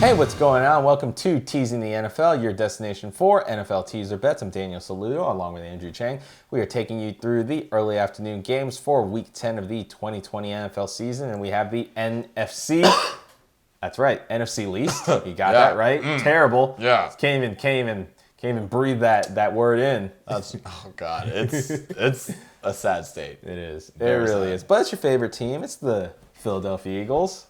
Hey, what's going on? Welcome to Teasing the NFL, your destination for NFL teaser bets. I'm Daniel Saludo, along with Andrew Chang. We are taking you through the early afternoon games for Week 10 of the 2020 NFL season, and we have the NFC. That's right, NFC least. You got that right? Terrible. Yeah. Can't even breathe that word in. That's God. It's a sad state. It is. It Very really sad. is. But it's your favorite team. It's the Philadelphia Eagles.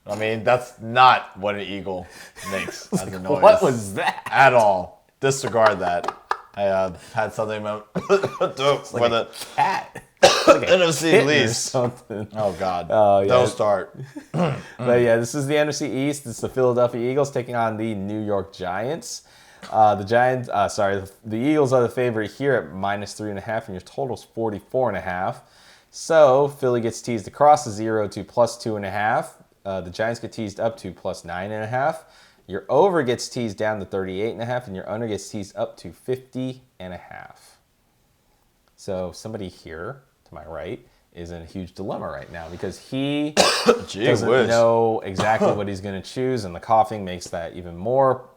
I mean, that's not what an eagle makes as a noise. What was that? At all. Disregard that. I had something about for the Cat. Like a NFC kitten or least. something. Oh God. Oh, yeah. Don't start. But yeah, this is the NFC East. It's the Philadelphia Eagles taking on the New York Giants. The Eagles are the favorite here at -3.5, and your total's 44.5. So Philly gets teased across the 0 to +2.5. The Giants get teased up to +9.5. Your over gets teased down to 38.5, and your under gets teased up to 50.5. So somebody here to my right is in a huge dilemma right now because he doesn't know exactly what he's going to choose, and the coughing makes that even more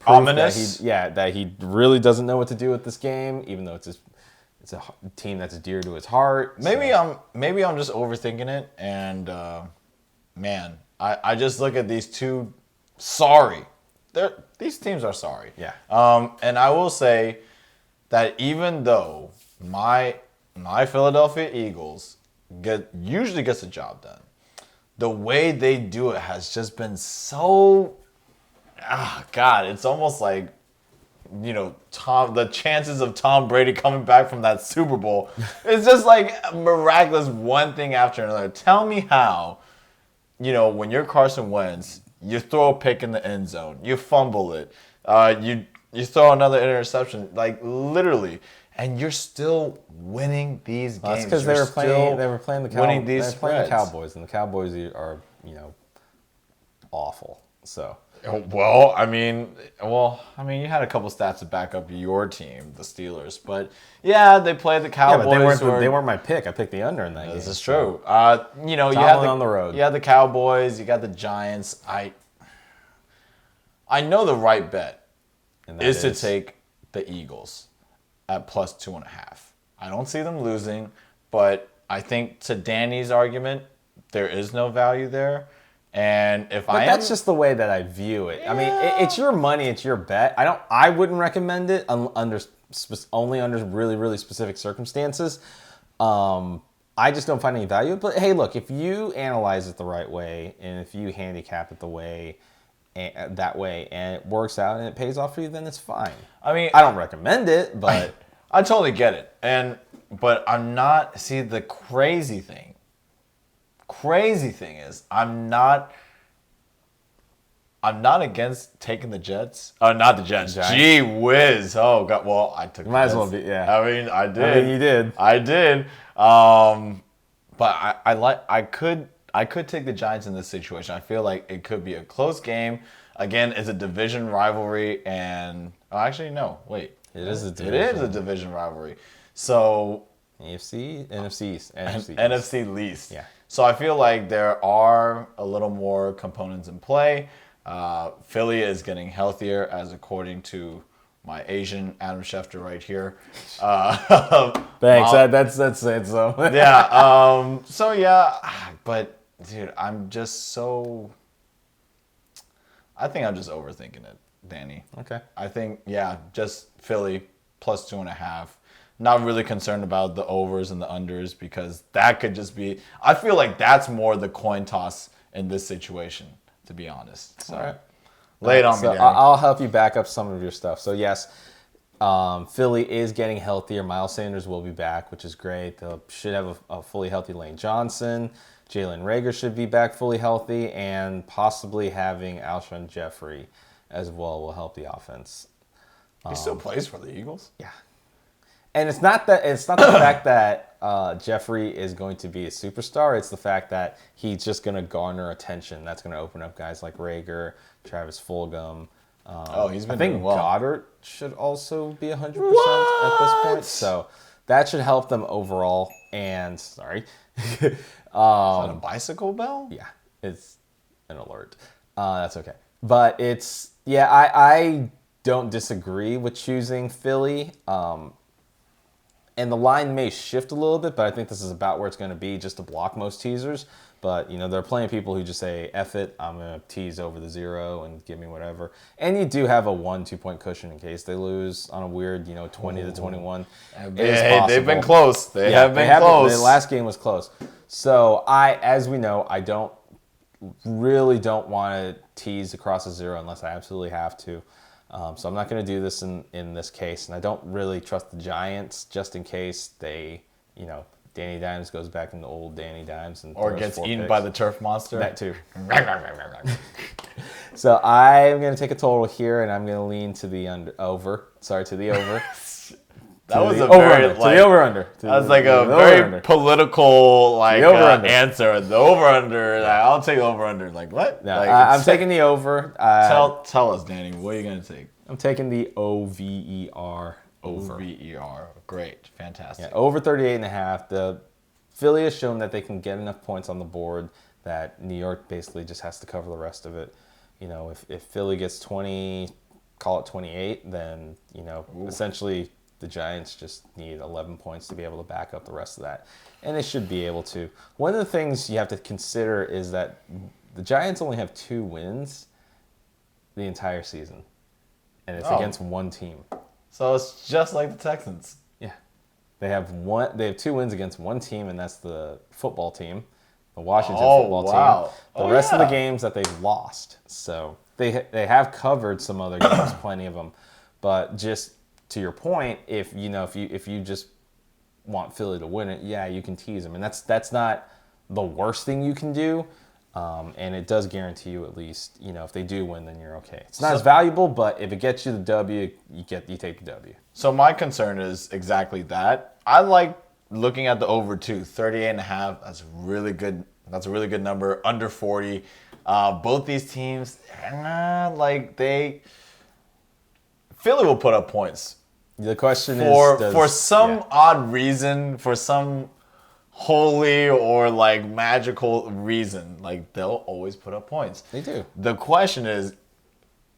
proof Ominous. that he really doesn't know what to do with this game, even though it's a team that's dear to his heart. Maybe I'm just overthinking it, and man, I just look at these two. These teams are sorry. Yeah. And I will say that even though my Philadelphia Eagles usually gets the job done, the way they do it has just been so. God, it's almost like, the chances of Tom Brady coming back from that Super Bowl, it's just like miraculous, one thing after another. Tell me how, when you're Carson Wentz, you throw a pick in the end zone, you fumble it, you throw another interception, like literally, and you're still winning these games. That's because they were playing the Cowboys, and the Cowboys are awful. So. Well, I mean, you had a couple stats to back up your team, the Steelers, but yeah, they played the Cowboys. Yeah, but they weren't my pick. I picked the under in that game. This is true. You had on the road. You had the Cowboys. You got the Giants. I know the right bet is to take the Eagles at +2.5. I don't see them losing, but I think to Danny's argument, there is no value there. And that's just the way that I view it. Yeah. I mean, it's your money, it's your bet. I wouldn't recommend it only under really, really specific circumstances. I just don't find any value. But hey, look, if you analyze it the right way, and if you handicap it that way, and it works out and it pays off for you, then it's fine. I mean, I don't recommend it, but I totally get it. But I'm not. See, the crazy thing is I'm not against taking the Jets. Oh, not the Jets. Gee whiz. Oh God. Well, I took. Might as well be. Yeah. I mean, I did. I mean, you did. I did. But I could take the Giants in this situation. I feel like it could be a close game. Again, it's a division rivalry, and actually no. Wait. It is a division rivalry. So. AFC, NFC East, NFC least. Yeah. So I feel like there are a little more components in play. Philly is getting healthier, as according to my Asian Adam Schefter right here. Thanks. That's it. So yeah. So yeah, but dude, I think I'm just overthinking it, Danny. Okay. I think just Philly +2.5. Not really concerned about the overs and the unders because that could just be. I feel like that's more the coin toss in this situation, to be honest. So, all right. Lay it on me, Danny. I'll help you back up some of your stuff. So yes, Philly is getting healthier. Miles Sanders will be back, which is great. They should have a fully healthy Lane Johnson. Jalen Reagor should be back fully healthy, and possibly having Alshon Jeffrey as well will help the offense. He still plays for the Eagles? Yeah. And it's not the fact that Jeffrey is going to be a superstar. It's the fact that he's just going to garner attention. That's going to open up guys like Reagor, Travis Fulgham. He's been I think doing well. Goddard should also be 100% at this point. So that should help them overall. And sorry, Is that a bicycle bell? Yeah, it's an alert. That's okay. But I don't disagree with choosing Philly. And the line may shift a little bit, but I think this is about where it's going to be just to block most teasers. But, there are plenty of people who just say, F it, I'm going to tease over the 0 and give me whatever. And you do have a 1-2 point cushion in case they lose on a weird, 20 to 21. They've been close. They have been close. The last game was close. So as we know, I don't want to tease across a 0 unless I absolutely have to. So I'm not going to do this in this case. And I don't really trust the Giants just in case they, Danny Dimes goes back into old Danny Dimes. Or gets eaten by the turf monster. That too. So I'm going to take a total here, and I'm going to lean to the over. Sorry, to the over. That was a very, to the over-under. That was like a very political answer. The over-under. I'll take over-under. Like, what? No, I'm taking the over. Tell us, Danny. What are you going to take? I'm taking the OVER over. OVER. Great. Fantastic. Yeah, over 38.5. The Philly has shown that they can get enough points on the board that New York basically just has to cover the rest of it. If Philly gets 20, call it 28, then, essentially the Giants just need 11 points to be able to back up the rest of that. And they should be able to. One of the things you have to consider is that the Giants only have 2 wins the entire season. And it's against one team. So it's just like the Texans. Yeah. They have 2 wins against one team, and that's the football team, the Washington football team. The rest of the games that they've lost. So they have covered some other games, plenty of them. But just to your point, if you just want Philly to win it, yeah, you can tease them, and that's not the worst thing you can do, and it does guarantee you at least, if they do win, then you're okay. It's not as valuable, but if it gets you the W, you take the W. So my concern is exactly that. I like looking at the over too, 38.5. That's really good. That's a really good number. Under 40. Both these teams, Philly will put up points. The question is, for some odd reason, for some holy or magical reason, they'll always put up points. They do. The question is,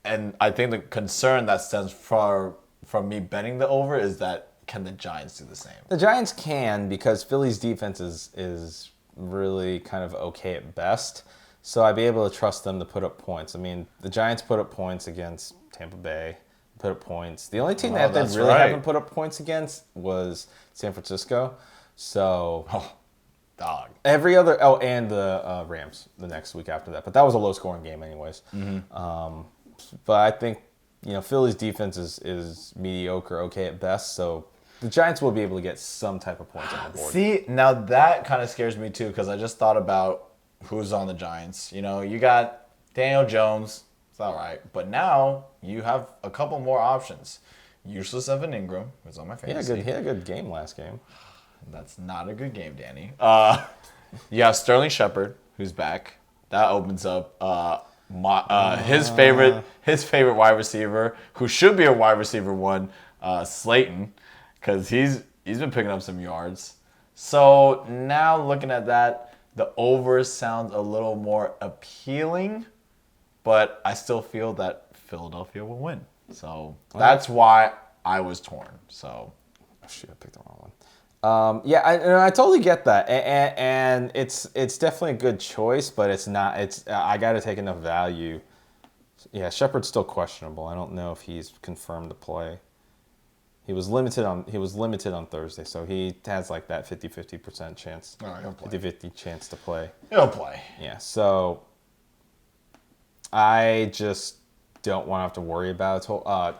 and I think the concern that stems from me betting the over is that can the Giants do the same? The Giants can, because Philly's defense is really kind of okay at best. So I'd be able to trust them to put up points. I mean, the Giants put up points against Tampa Bay. Put up points. The only team that they really haven't put up points against was San Francisco. So, dog. Every other and the Rams the next week after that. But that was a low-scoring game, anyways. Mm-hmm. But I think Philly's defense is mediocre, okay at best. So the Giants will be able to get some type of points on the board. See, now that kind of scares me too, because I just thought about who's on the Giants. You got Daniel Jones. It's all right. But now you have a couple more options. Useless Evan Ingram, who's on my fantasy. He had a good game last game. That's not a good game, Danny. You have Sterling Shepard, who's back. That opens up his favorite wide receiver, who should be a wide receiver 1, Slayton, because he's been picking up some yards. So now looking at that, the over sounds a little more appealing. But I still feel that Philadelphia will win. So that's why I was torn. So, shoot, I picked the wrong one. I totally get that, and it's definitely a good choice, but it's not. I got to take enough value. Yeah, Shepard's still questionable. I don't know if he's confirmed to play. He was limited on Thursday, so he has that 50% chance. All right, he'll play. 50-50 chance to play. He'll play. Yeah, so I just don't want to have to worry about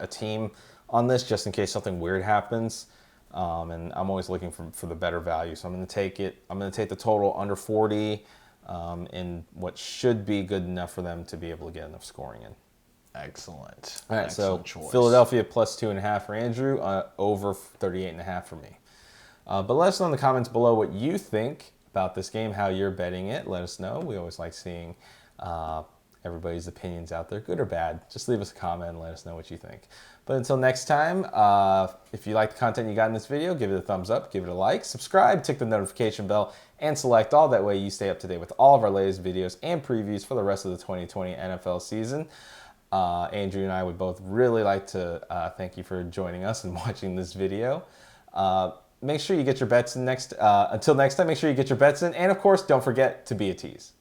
a team on this just in case something weird happens. And I'm always looking for the better value. So I'm going to take it. I'm going to take the total under 40 in what should be good enough for them to be able to get enough scoring in. Excellent. All right, Excellent so choice. Philadelphia plus 2.5 for Andrew, over 38.5 for me. But let us know in the comments below what you think about this game, how you're betting it. Let us know. We always like seeing everybody's opinions out there, good or bad. Just leave us a comment and let us know what you think. But until next time, if you like the content you got in this video, give it a thumbs up, give it a like, subscribe, tick the notification bell, and select all. That way you stay up to date with all of our latest videos and previews for the rest of the 2020 NFL season. Andrew and I would both really like to thank you for joining us and watching this video. Make sure you get your bets in until next time, make sure you get your bets in. And of course, don't forget to be a tease.